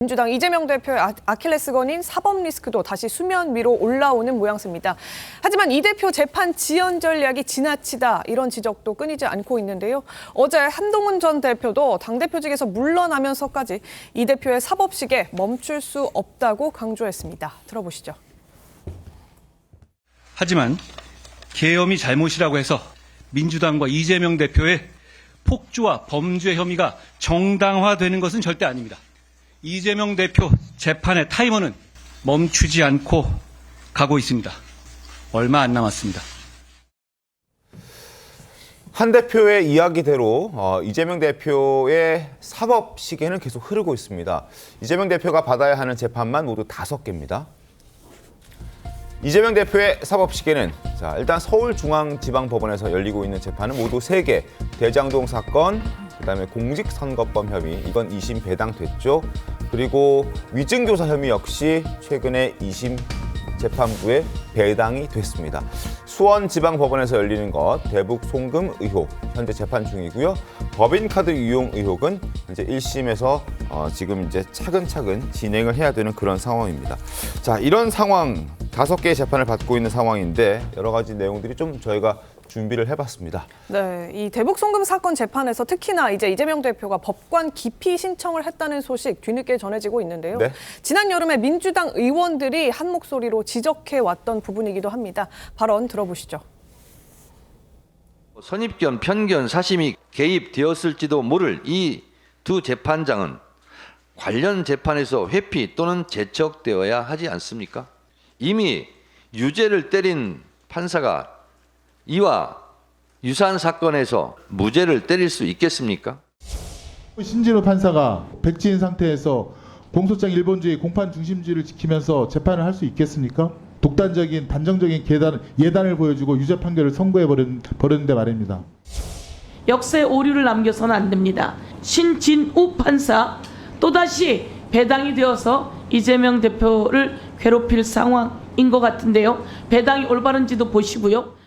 민주당 이재명 대표의 아킬레스건인 사법 리스크도 다시 수면 위로 올라오는 모양새입니다. 하지만 이 대표 재판 지연 전략이 지나치다 이런 지적도 끊이지 않고 있는데요. 어제 한동훈 전 대표도 당대표직에서 물러나면서까지 이 대표의 사법식에 멈출 수 없다고 강조했습니다. 들어보시죠. 하지만 계엄이 잘못이라고 해서 민주당과 이재명 대표의 폭주와 범죄 혐의가 정당화되는 것은 절대 아닙니다. 이재명 대표 재판의 타이머는 멈추지 않고 가고 있습니다. 얼마 안 남았습니다. 한 대표의 이야기대로 이재명 대표의 사법 시계는 계속 흐르고 있습니다. 이재명 대표가 받아야 하는 재판만 모두 5개입니다. 이재명 대표의 사법 시계는 일단 서울중앙지방법원에서 열리고 있는 재판은 모두 3개. 대장동 사건, 그다음에 공직선거법 혐의, 이건 2심 배당됐죠. 그리고 위증교사 혐의 역시 최근에 2심 재판부에 배당이 됐습니다. 수원지방법원에서 열리는 것, 대북 송금 의혹, 현재 재판 중이고요. 법인카드 이용 의혹은 이제 1심에서 지금 이제 차근차근 진행을 해야 되는 그런 상황입니다. 자, 이런 상황, 5개의 재판을 받고 있는 상황인데 여러 가지 내용들이 좀 저희가 준비를 해봤습니다. 네, 이 대북 송금 사건 재판에서 특히나 이제 이재명 대표가 법관 기피 신청을 했다는 소식 뒤늦게 전해지고 있는데요. 네. 지난 여름에 민주당 의원들이 한 목소리로 지적해 왔던 부분이기도 합니다. 발언 들어보시죠. 선입견, 편견, 사심이 개입되었을지도 모를 이 두 재판장은 관련 재판에서 회피 또는 제척되어야 하지 않습니까? 이미 유죄를 때린 판사가 이와 유사한 사건에서 무죄를 때릴 수 있겠습니까? 신진호 판사가 백지인 상태에서 공소장 일본주의, 공판 중심주의를 지키면서 재판을 할 수 있겠습니까? 독단적인, 단정적인 예단을 보여주고 유죄 판결을 선고해 버렸는데 말입니다. 역사의 오류를 남겨서는 안 됩니다. 신진우 판사 또다시 배당이 되어서 이재명 대표를 괴롭힐 상황인 것 같은데요. 배당이 올바른지도 보시고요.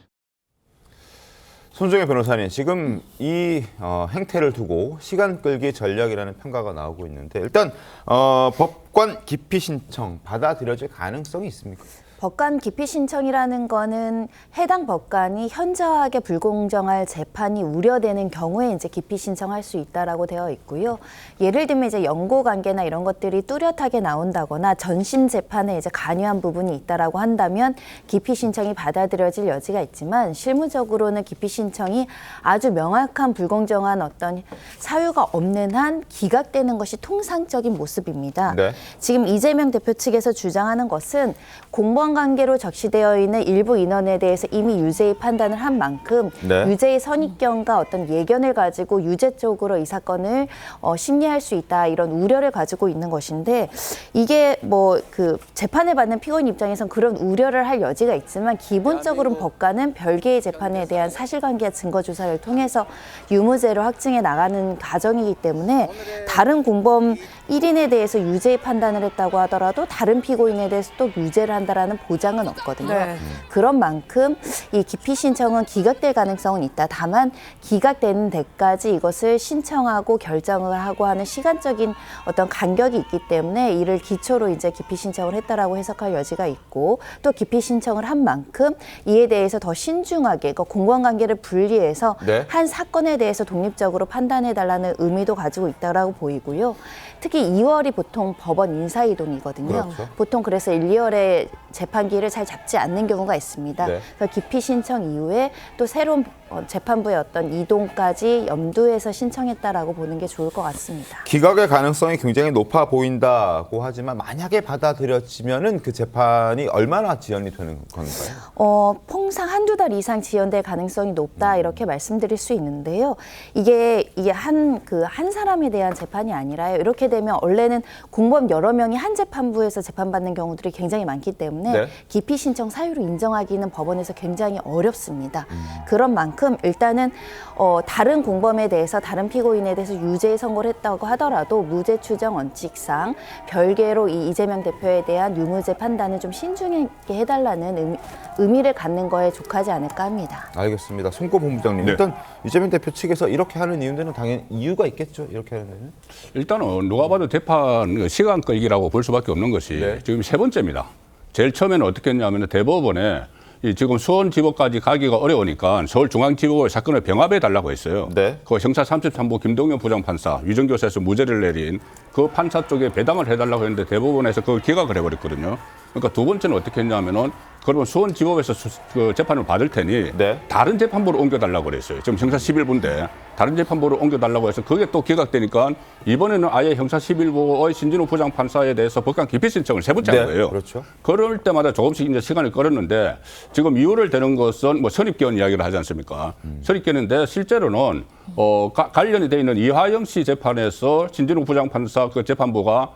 손정혜 변호사님, 지금 이 행태를 두고 시간 끌기 전략이라는 평가가 나오고 있는데 일단 법관 기피 신청 받아들여질 가능성이 있습니까? 법관 기피 신청이라는 거는 해당 법관이 현저하게 불공정할 재판이 우려되는 경우에 이제 기피 신청할 수 있다라고 되어 있고요. 예를 들면 이제 연고 관계나 이런 것들이 뚜렷하게 나온다거나 전심 재판에 이제 관여한 부분이 있다라고 한다면 기피 신청이 받아들여질 여지가 있지만 실무적으로는 기피 신청이 아주 명확한 불공정한 어떤 사유가 없는 한 기각되는 것이 통상적인 모습입니다. 네. 지금 이재명 대표 측에서 주장하는 것은 공무원 관계로 적시되어 있는 일부 인원에 대해서 이미 유죄의 판단을 한 만큼 네. 유죄의 선입견과 어떤 예견을 가지고 유죄 쪽으로 이 사건을 심리할 수 있다 이런 우려를 가지고 있는 것인데 이게 뭐 그 재판을 받는 피고인 입장에선 그런 우려를 할 여지가 있지만 기본적으로는 법관은 별개의 재판에 대한 사실관계와 증거 조사를 통해서 유무죄로 확증해 나가는 과정이기 때문에 다른 공범 1인에 대해서 유죄의 판단을 했다고 하더라도 다른 피고인에 대해서 또 유죄를 한다라는 보장은 없거든요. 네. 그런 만큼 이 기피 신청은 기각될 가능성은 있다. 다만 기각되는 데까지 이것을 신청하고 결정을 하고 하는 시간적인 어떤 간격이 있기 때문에 이를 기초로 이제 기피 신청을 했다라고 해석할 여지가 있고 또 기피 신청을 한 만큼 이에 대해서 더 신중하게 그러니까 공무원 관계를 분리해서 네. 한 사건에 대해서 독립적으로 판단해달라는 의미도 가지고 있다라고 보이고요. 특히 2월이 보통 법원 인사이동이거든요. 그렇죠. 보통 그래서 1, 2월에 재판기를 잘 잡지 않는 경우가 있습니다. 네. 그래서 기피 신청 이후에 또 새로운 재판부의 어떤 이동까지 염두에서 신청했다라고 보는 게 좋을 것 같습니다. 기각의 가능성이 굉장히 높아 보인다고 하지만 만약에 받아들여지면은 그 재판이 얼마나 지연이 되는 건가요? 통상 1-2달 이상 지연될 가능성이 높다 이렇게 말씀드릴 수 있는데요. 이게 한 사람에 대한 재판이 아니라요. 이렇게 되면 원래는 공범 여러 명이 한 재판부에서 재판받는 경우들이 굉장히 많기 때문에 네. 기피 신청 사유로 인정하기는 법원에서 굉장히 어렵습니다. 그런 만큼 만큼 일단은 다른 공범에 대해서 다른 피고인에 대해서 유죄 선고를 했다고 하더라도 무죄 추정 원칙상 별개로 이 이재명 대표에 대한 유무죄 판단은 좀 신중하게 해달라는 의미를 갖는 거에 족하지 않을까 합니다. 알겠습니다. 송고 본부장님. 네. 일단 이재명 대표 측에서 이렇게 하는 이유는 당연히 이유가 있겠죠. 이렇게 하는 데는. 일단은 누가 봐도 재판 시간 끌기라고 볼 수밖에 없는 것이 네. 지금 세 번째입니다. 제일 처음에는 어떻게 했냐면 대법원에 이 지금 수원지법까지 가기가 어려우니까 서울중앙지법을 사건을 병합해 달라고 했어요. 네. 그 형사 33부 김동연 부장판사 위정교사에서 무죄를 내린 그 판사 쪽에 배당을 해달라고 했는데 대법원에서 그걸 기각을 해버렸거든요. 그러니까 두 번째는 어떻게 했냐면은 그러면 수원지법에서 그 재판을 받을 테니 네. 다른 재판부로 옮겨달라고 그랬어요. 지금 형사 11부인데 다른 재판부로 옮겨달라고 해서 그게 또 기각되니까 이번에는 아예 형사 11부의 신진우 부장판사에 대해서 법관 기피 신청을 세 번째 한 네, 거예요. 그렇죠. 그럴 때마다 조금씩 이제 시간을 끌었는데 지금 이유를 대는 것은 뭐 선입견 이야기를 하지 않습니까? 선입견인데 실제로는 관련이 돼 있는 이화영 씨 재판에서 신진우 부장판사 그 재판부가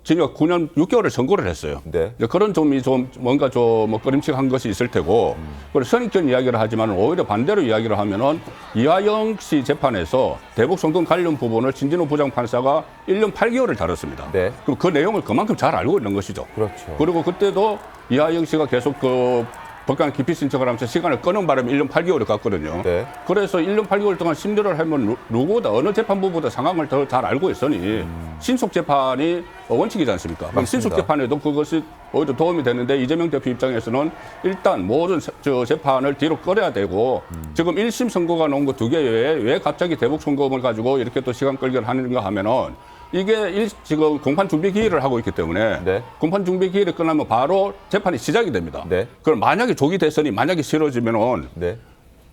징역 9년 6개월을 선고를 했어요. 네. 이제 그런 점이 좀 뭔가 좀 뭐 꺼림칙한 것이 있을 테고, 그리고 선입견 이야기를 하지만 오히려 반대로 이야기를 하면은 이화영 씨 재판에서 대북 송금 관련 부분을 신진우 부장판사가 1년 8개월을 다뤘습니다. 네. 그럼 그 내용을 그만큼 잘 알고 있는 것이죠. 그렇죠. 그리고 그때도 이하영 씨가 계속 그 법관 기피 신청을 하면서 시간을 끄는 바람에 1년 8개월을 갔거든요. 네. 그래서 1년 8개월 동안 심리를 하면 누구보다 어느 재판부보다 상황을 더 잘 알고 있으니 신속 재판이 원칙이지 않습니까? 그럼 신속 재판에도 그것이 오히려 도움이 되는데 이재명 대표 입장에서는 일단 모든 재판을 뒤로 끌어야 되고 지금 1심 선고가 나온 거 2개 외에 왜 갑자기 대북 송금을 가지고 이렇게 또 시간 끌기를 하는가 하면은 이게 지금 공판 준비 기일을 하고 있기 때문에 네. 공판 준비 기일이 끝나면 바로 재판이 시작이 됩니다. 네. 그럼 만약에 조기 대선이 만약에 치러지면은 네.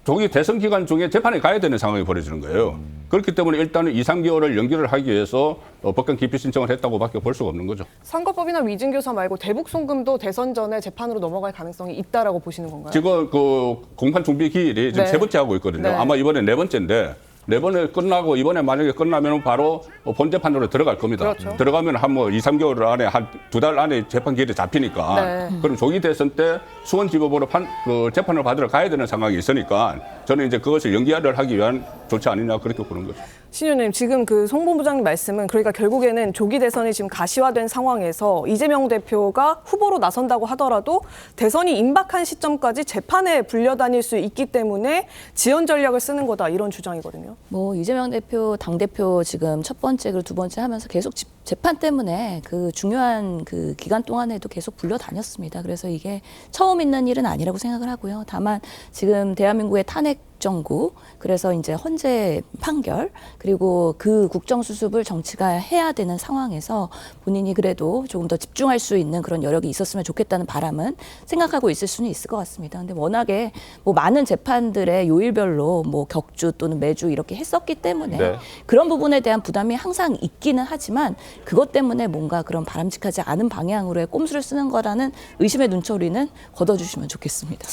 조기 대선 기간 중에 재판에 가야 되는 상황이 벌어지는 거예요. 그렇기 때문에 일단은 2, 3개월을 연기를 하기 위해서 법관 기피 신청을 했다고밖에 볼 수가 없는 거죠. 선거법이나 위증교사 말고 대북 송금도 대선 전에 재판으로 넘어갈 가능성이 있다라고 보시는 건가요? 지금 그 공판 준비 기일이 지금 네. 세 번째 하고 있거든요. 네. 아마 이번에 네 번째인데 네 번에 끝나고 이번에 만약에 끝나면 바로 본 재판으로 들어갈 겁니다. 그렇죠. 들어가면 한 뭐 2, 3개월 안에 한 2달 안에 재판 기일이 잡히니까 네. 그럼 조기 대선 때 수원지법으로 그 재판을 받으러 가야 되는 상황이 있으니까 저는 이제 그것을 연기를 하기 위한 조치 아니냐 그렇게 보는 거죠. 신 의원님, 지금 그 송 본부장님 말씀은 그러니까 결국에는 조기 대선이 지금 가시화된 상황에서 이재명 대표가 후보로 나선다고 하더라도 대선이 임박한 시점까지 재판에 불려다닐 수 있기 때문에 지연 전략을 쓰는 거다 이런 주장이거든요. 뭐 이재명 대표 당대표 지금 첫 번째 그리고 두 번째 하면서 계속 재판 때문에 그 중요한 그 기간 동안에도 계속 불려다녔습니다. 그래서 이게 처음 있는 일은 아니라고 생각을 하고요. 다만 지금 대한민국의 탄핵 정부, 그래서 이제 헌재 판결, 그리고 그 국정수습을 정치가 해야 되는 상황에서 본인이 그래도 조금 더 집중할 수 있는 그런 여력이 있었으면 좋겠다는 바람은 생각하고 있을 수는 있을 것 같습니다. 근데 워낙에 뭐 많은 재판들의 요일별로 뭐 격주 또는 매주 이렇게 했었기 때문에 네. 그런 부분에 대한 부담이 항상 있기는 하지만 그것 때문에 뭔가 그런 바람직하지 않은 방향으로의 꼼수를 쓰는 거라는 의심의 눈초리는 걷어주시면 좋겠습니다.